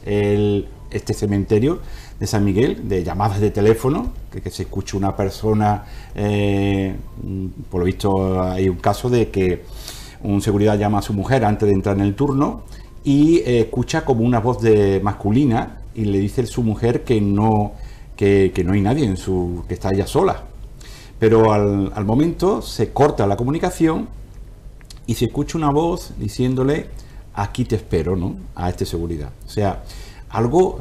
este cementerio de San Miguel, de llamadas de teléfono, que se escucha una persona, por lo visto hay un caso de que un seguridad llama a su mujer antes de entrar en el turno y escucha como una voz masculina y le dice a su mujer que no hay nadie que está ella sola. Pero al momento se corta la comunicación y se escucha una voz diciéndole: aquí te espero, ¿no?, a este seguridad. O sea, algo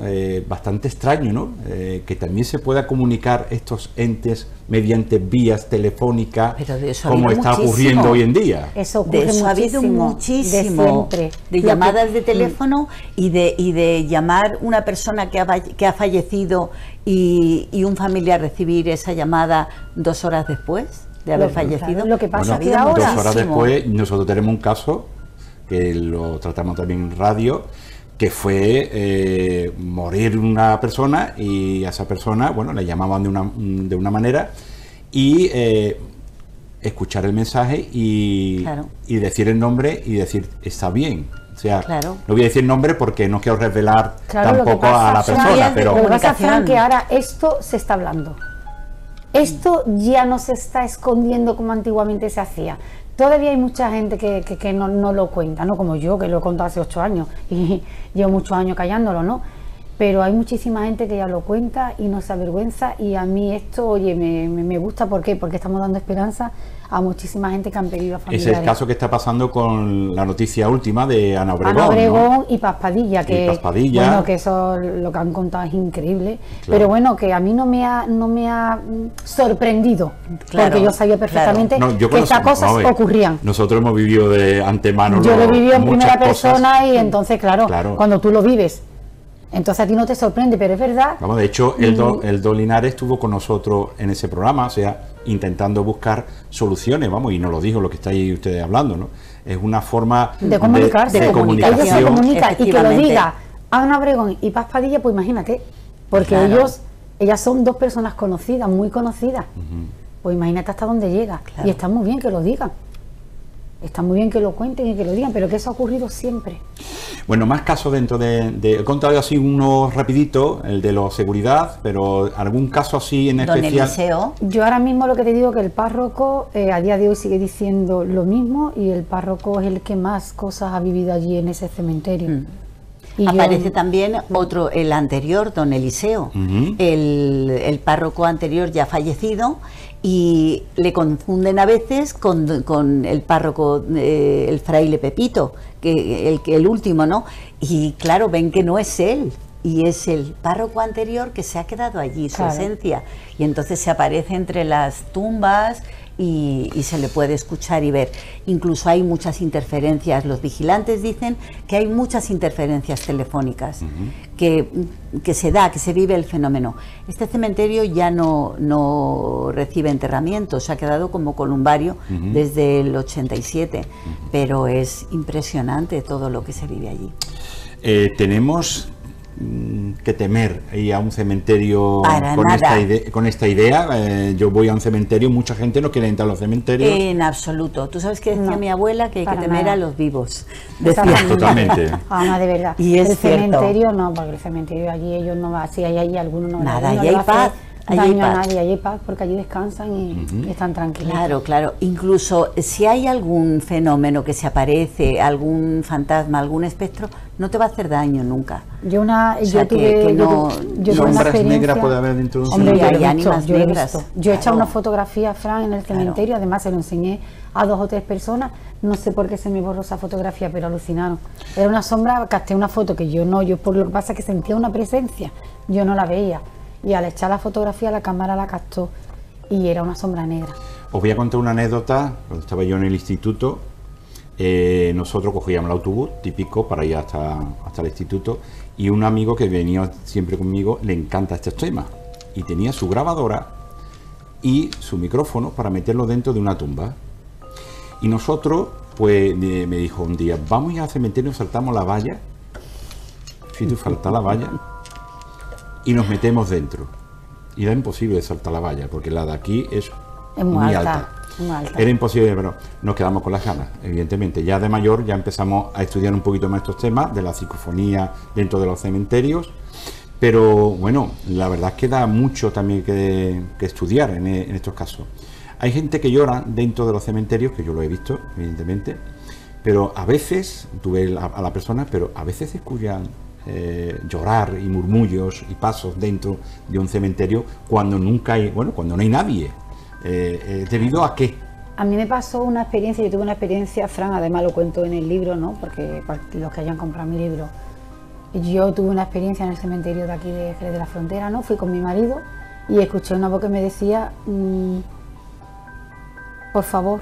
bastante extraño, ¿no? Que también se pueda comunicar estos entes mediante vías telefónicas, como está ocurriendo hoy en día. Eso ocurre de eso ha habido muchísimo, de llamadas de teléfono y de llamar una persona que ha fallecido y un familiar recibir esa llamada 2 horas después de haber fallecido. Claro, lo que pasa es que ahora 2 horas después nosotros tenemos un caso que lo tratamos también en radio, que fue morir una persona y a esa persona, bueno, le llamaban de una manera y escuchar el mensaje y decir el nombre y decir está bien. O sea, no voy a decir nombre porque no quiero revelar tampoco a la persona, pero... Lo que pasa, Fran, que ahora esto se está hablando. Esto ya no se está escondiendo como antiguamente se hacía. Todavía hay mucha gente que no lo cuenta, no como yo, que lo he contado hace 8 años y llevo muchos años callándolo, ¿no? Pero hay muchísima gente que ya lo cuenta y no se avergüenza, y a mí esto, oye, me gusta. ¿Por qué? Porque estamos dando esperanza a muchísima gente que han perdido a familiares. Es el caso que está pasando con la noticia última de Ana Obregón. Ana Obregón, ¿no? Y Paz Padilla, bueno, que eso lo que han contado es increíble. Pero bueno, que a mí no me ha sorprendido, porque yo sabía perfectamente que estas cosas ocurrían. Nosotros hemos vivido de antemano. Yo lo he vivido en primera persona y entonces, claro, cuando tú lo vives, entonces a ti no te sorprende, pero es verdad. Vamos, de hecho, Eldo Linares estuvo con nosotros en ese programa, o sea, intentando buscar soluciones, vamos, y nos lo dijo lo que estáis ustedes hablando, ¿no? Es una forma de comunicarse, de comunicación. Ellos se comunican, y que lo diga Ana Obregón y Paz Padilla, pues imagínate, porque ellas son 2 personas conocidas, muy conocidas. Pues imagínate hasta dónde llega. Y está muy bien que lo digan. Está muy bien que lo cuenten y que lo digan, pero que eso ha ocurrido siempre. Bueno, más casos dentro de he contado así uno rapidito, el de la seguridad, pero algún caso así en especial. Don Eliseo. Yo ahora mismo lo que te digo, que el párroco a día de hoy sigue diciendo lo mismo, y el párroco es el que más cosas ha vivido allí en ese cementerio. Y aparece también otro, el anterior, don Eliseo, el párroco anterior ya fallecido, y le confunden a veces con el párroco, el fraile Pepito, que el último, ¿no? Y claro, ven que no es él, y es el párroco anterior que se ha quedado allí, su esencia, y entonces se aparece entre las tumbas y se le puede escuchar y ver. Incluso hay muchas interferencias, los vigilantes dicen que hay muchas interferencias telefónicas, que se vive el fenómeno. Este cementerio ya no recibe enterramientos, se ha quedado como columbario desde el 87, pero es impresionante todo lo que se vive allí. Tenemos que temer ir a un cementerio con esta idea. Yo voy a un cementerio, mucha gente no quiere entrar a los cementerios. En absoluto. Tú sabes que decía mi abuela que hay que temer a los vivos. Decía. Totalmente. No, de verdad. Y es el cierto. Cementerio no, porque el cementerio allí ellos no van, si hay algunos no. Nada, allí hay paz. Daño a nadie, allí hay paz, porque allí descansan y están tranquilos. Claro, claro. Incluso si hay algún fenómeno que se aparece, algún fantasma, algún espectro, no te va a hacer daño nunca. Yo tuve una experiencia. Negras puede haber dentro de un cementerio. Hay ánimas negras. Yo he echado una fotografía, Fran, en el cementerio, además se lo enseñé a 2 o 3 personas. No sé por qué se me borró esa fotografía, pero alucinaron. Era una sombra, capté una foto que yo por lo que pasa es que sentía una presencia, yo no la veía. Y al echar la fotografía, la cámara la captó y era una sombra negra. Os voy a contar una anécdota. Cuando estaba yo en el instituto, nosotros cogíamos el autobús típico para ir hasta el instituto, y un amigo que venía siempre conmigo le encanta estos temas, y tenía su grabadora y su micrófono para meterlo dentro de una tumba. Y nosotros, pues me dijo un día, vamos a ir al cementerio, saltamos la valla, saltar la valla, y nos metemos dentro. Y era imposible saltar la valla, porque la de aquí es muy alta. Era imposible, pero nos quedamos con las ganas, evidentemente. Ya de mayor ya empezamos a estudiar un poquito más estos temas de la psicofonía dentro de los cementerios. Pero bueno, la verdad es que da mucho también que estudiar en estos casos. Hay gente que llora dentro de los cementerios, que yo lo he visto, evidentemente, pero a veces, tú ves a la persona, pero a veces se escuchan llorar y murmullos y pasos dentro de un cementerio cuando nunca hay, cuando no hay nadie. ¿Debido a qué? A mí me pasó una experiencia, yo tuve una experiencia, Fran, además lo cuento en el libro, ¿no? Porque los que hayan comprado mi libro, yo tuve una experiencia en el cementerio de aquí de Jerez de la Frontera, ¿no? Fui con mi marido y escuché una voz que me decía, por favor,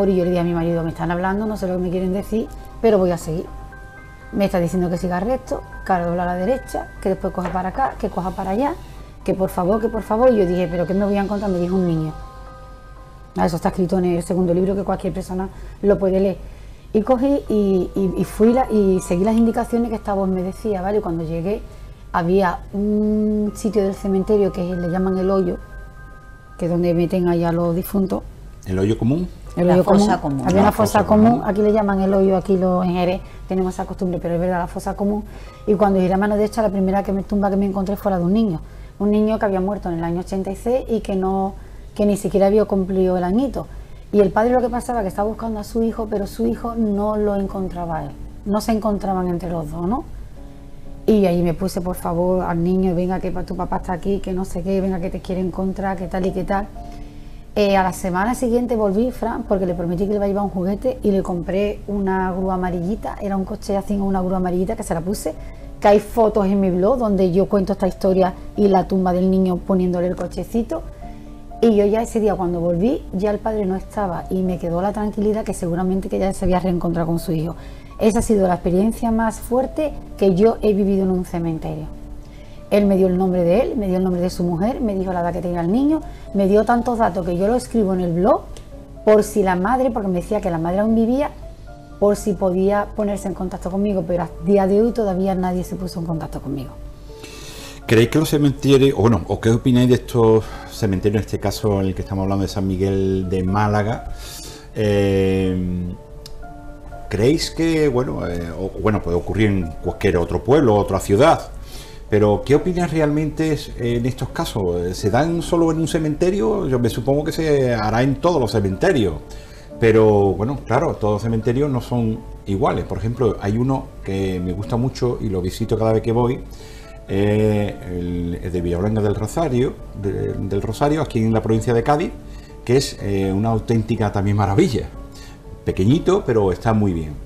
y yo le dije a mi marido, me están hablando, no sé lo que me quieren decir, pero voy a seguir. Me está diciendo que siga recto, que ahora dobla a la derecha, que después coja para acá, que coja para allá, que por favor, y yo dije, ¿pero qué me voy a encontrar? Me dijo un niño. Eso está escrito en el segundo libro, que cualquier persona lo puede leer. Y cogí y fui y seguí las indicaciones que esta voz me decía, ¿vale? Cuando llegué, había un sitio del cementerio que le llaman el hoyo, que es donde meten allá a los difuntos, ¿El hoyo común? El La hoyo fosa común. Había La una fosa fosa común, aquí le llaman el hoyo, aquí en Jerez tenemos esa costumbre, pero es verdad, la fosa común. Y cuando giré a mano derecha, la primera tumba que me encontré fue la de un niño que había muerto en el año 86 y que ni siquiera había cumplido el añito. Y el padre, lo que pasaba que estaba buscando a su hijo, pero su hijo no lo encontraba a él, no se encontraban entre los dos, ¿no? Y ahí me puse, por favor, al niño, venga que tu papá está aquí, que no sé qué, venga que te quiere encontrar, que tal y que tal. A la semana siguiente volví, Fran, porque le prometí que le iba a llevar un juguete y le compré una grúa amarillita, era un coche así, una grúa amarillita que se la puse, que hay fotos en mi blog donde yo cuento esta historia y la tumba del niño poniéndole el cochecito. Y yo ya ese día cuando volví, ya el padre no estaba y me quedó la tranquilidad que seguramente que ya se había reencontrado con su hijo. Esa ha sido la experiencia más fuerte que yo he vivido en un cementerio. Él me dio el nombre de él, me dio el nombre de su mujer, me dijo la edad que tenía el niño, me dio tantos datos que yo lo escribo en el blog por si la madre, porque me decía que la madre aún vivía, por si podía ponerse en contacto conmigo, pero a día de hoy todavía nadie se puso en contacto conmigo. ¿Creéis que los cementerios, o qué opináis de estos cementerios, en este caso en el que estamos hablando de San Miguel de Málaga? ¿Creéis que, puede ocurrir en cualquier otro pueblo, otra ciudad? Pero, ¿qué opinas realmente en estos casos? ¿Se dan solo en un cementerio? Yo me supongo que se hará en todos los cementerios. Pero, bueno, claro, todos los cementerios no son iguales. Por ejemplo, hay uno que me gusta mucho y lo visito cada vez que voy, el de Villalonga del Rosario, aquí en la provincia de Cádiz, que es una auténtica también maravilla. Pequeñito, pero está muy bien.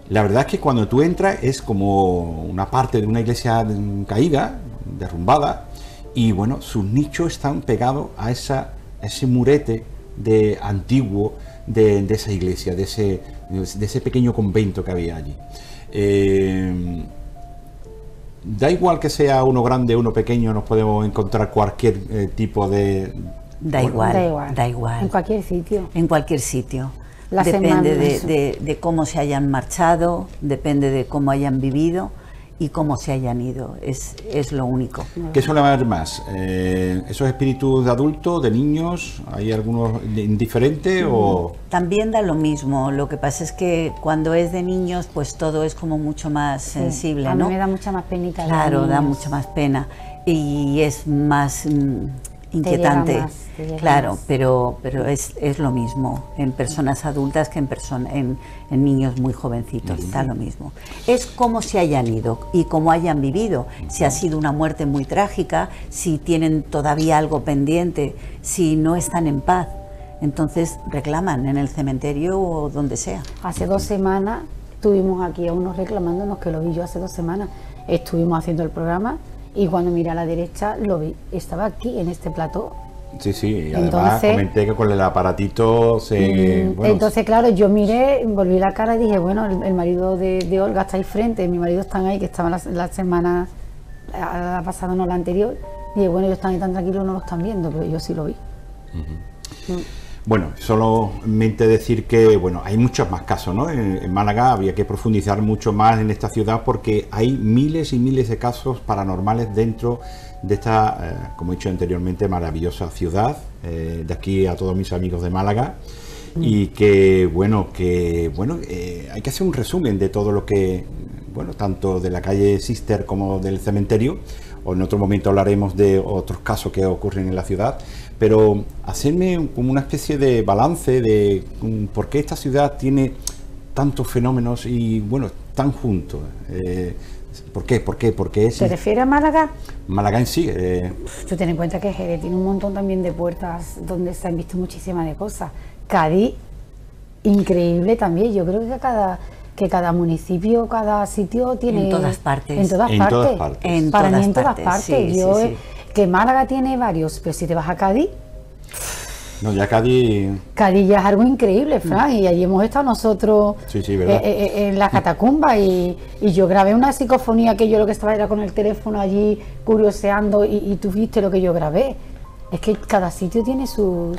La verdad es que cuando tú entras es como una parte de una iglesia caída, derrumbada, y bueno, sus nichos están pegados a ese murete de antiguo de esa iglesia, de ese pequeño convento que había allí. Da igual que sea uno grande o uno pequeño, nos podemos encontrar cualquier tipo de... Da igual. En cualquier sitio. En cualquier sitio. Depende de cómo se hayan marchado, depende de cómo hayan vivido y cómo se hayan ido. Es lo único. ¿Qué suele haber más? ¿Esos espíritus de adultos, de niños? ¿Hay algunos indiferentes o...? También da lo mismo. Lo que pasa es que cuando es de niños, pues todo es como mucho más sensible, ¿no? A mí ¿no? me da mucha más penita. Claro, da mucha más pena. Y es más... inquietante, claro, pero es lo mismo en personas adultas que en niños muy jovencitos, está lo mismo. Es cómo se hayan ido y cómo hayan vivido, si ha sido una muerte muy trágica, si tienen todavía algo pendiente, si no están en paz, entonces reclaman en el cementerio o donde sea. Hace 2 semanas tuvimos aquí a unos reclamándonos, que lo vi yo hace 2 semanas, estuvimos haciendo el programa. Y cuando miré a la derecha lo vi, estaba aquí en este plató. Sí, y además comenté que con el aparatito entonces, claro, yo miré, volví la cara y dije, bueno, el marido de Olga está ahí frente, mi marido está ahí, que estaba la semana la pasada, no la anterior. Y dije, bueno, ellos están ahí tan tranquilos, no lo están viendo, pero yo sí lo vi. Bueno, solamente decir que, bueno, hay muchos más casos, ¿no? En Málaga habría que profundizar mucho más en esta ciudad porque hay miles y miles de casos paranormales dentro de esta, como he dicho anteriormente, maravillosa ciudad. De aquí a todos mis amigos de Málaga. Y que hay que hacer un resumen de todo lo que, bueno, tanto de la calle Sister como del cementerio, o en otro momento hablaremos de otros casos que ocurren en la ciudad, pero hacerme como una especie de balance de por qué esta ciudad tiene tantos fenómenos y, bueno, tan juntos. ¿Por qué? ¿Te refieres a Málaga? Málaga en sí. Tú ten en cuenta que Jerez tiene un montón también de puertas donde se han visto muchísimas de cosas. Cádiz, increíble también. Yo creo que cada municipio, cada sitio tiene... En todas partes. En todas partes. Para mí en todas partes. Sí. Que Málaga tiene varios, pero si te vas a Cádiz... No, ya Cádiz ya es algo increíble, Fran, y allí hemos estado nosotros ¿verdad? En la catacumba y yo grabé una psicofonía que yo lo que estaba era con el teléfono allí curioseando y tú viste lo que yo grabé. Es que cada sitio tiene su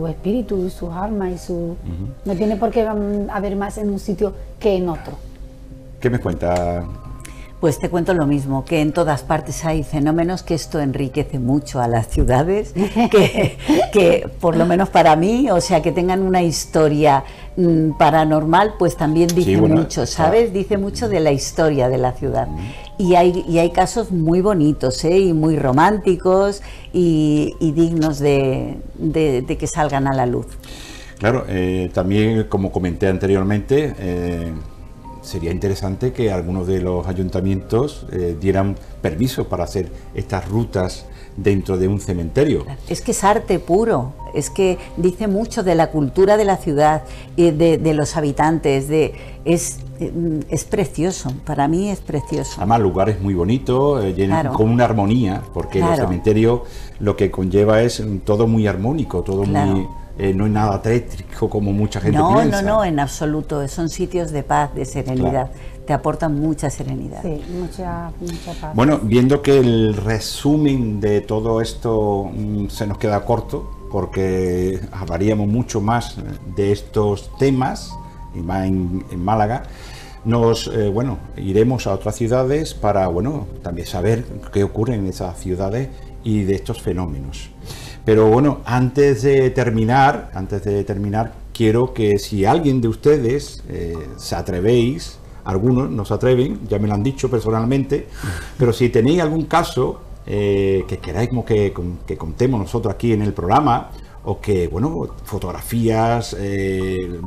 espíritu y sus almas y su... No tiene por qué haber más en un sitio que en otro. ¿Qué me cuenta? Pues te cuento lo mismo, que en todas partes hay fenómenos, que esto enriquece mucho a las ciudades, que por lo menos para mí, o sea, que tengan una historia paranormal, pues también dice mucho, ¿sabes? Dice mucho de la historia de la ciudad. Y hay casos muy bonitos, y muy románticos y dignos de que salgan a la luz. Claro, también, como comenté anteriormente, sería interesante que algunos de los ayuntamientos dieran permiso para hacer estas rutas dentro de un cementerio. Es que es arte puro, es que dice mucho de la cultura de la ciudad, de los habitantes, es precioso, para mí es precioso. Además, lugares muy bonitos, con una armonía, porque el cementerio lo que conlleva es todo muy armónico, todo muy... no es nada tétrico como mucha gente piensa. No, en absoluto. Son sitios de paz, de serenidad. Te aportan mucha serenidad. Sí, mucha paz. Bueno, viendo que el resumen de todo esto se nos queda corto, porque hablaríamos mucho más de estos temas, y más en Málaga, iremos a otras ciudades para, también saber qué ocurre en esas ciudades y de estos fenómenos. Pero bueno, antes de terminar, quiero que si alguien de ustedes se atrevéis, algunos no se atreven, ya me lo han dicho personalmente, pero si tenéis algún caso que queráis que contemos nosotros aquí en el programa, o que, fotografías,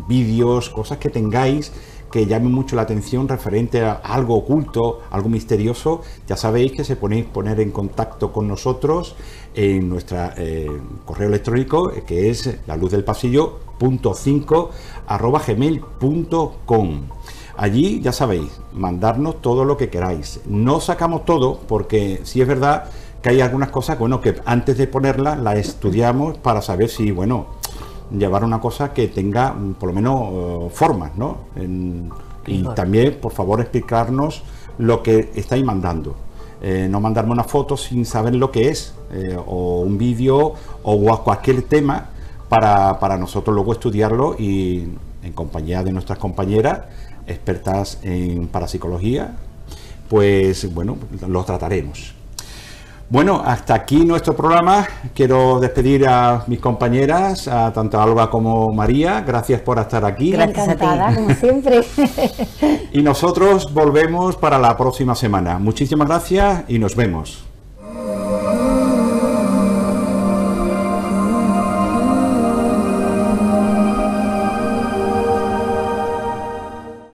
vídeos, cosas que tengáis que llamen mucho la atención referente a algo oculto, algo misterioso, ya sabéis que se podéis poner en contacto con nosotros en nuestro correo electrónico, que es laluzdelpasillo.5@gmail.com. Allí, ya sabéis, mandarnos todo lo que queráis. No sacamos todo, porque sí es verdad que hay algunas cosas que antes de ponerlas las estudiamos para saber si, llevar una cosa que tenga por lo menos formas, ¿no? Y también, por favor, explicarnos lo que estáis mandando. No mandarme una foto sin saber lo que es, o un vídeo, o cualquier tema, para nosotros luego estudiarlo y en compañía de nuestras compañeras expertas en parapsicología, pues lo trataremos. Bueno, hasta aquí nuestro programa. Quiero despedir a mis compañeras, a tanto Alba como María. Gracias por estar aquí. Encantada, como siempre. Y nosotros volvemos para la próxima semana. Muchísimas gracias y nos vemos.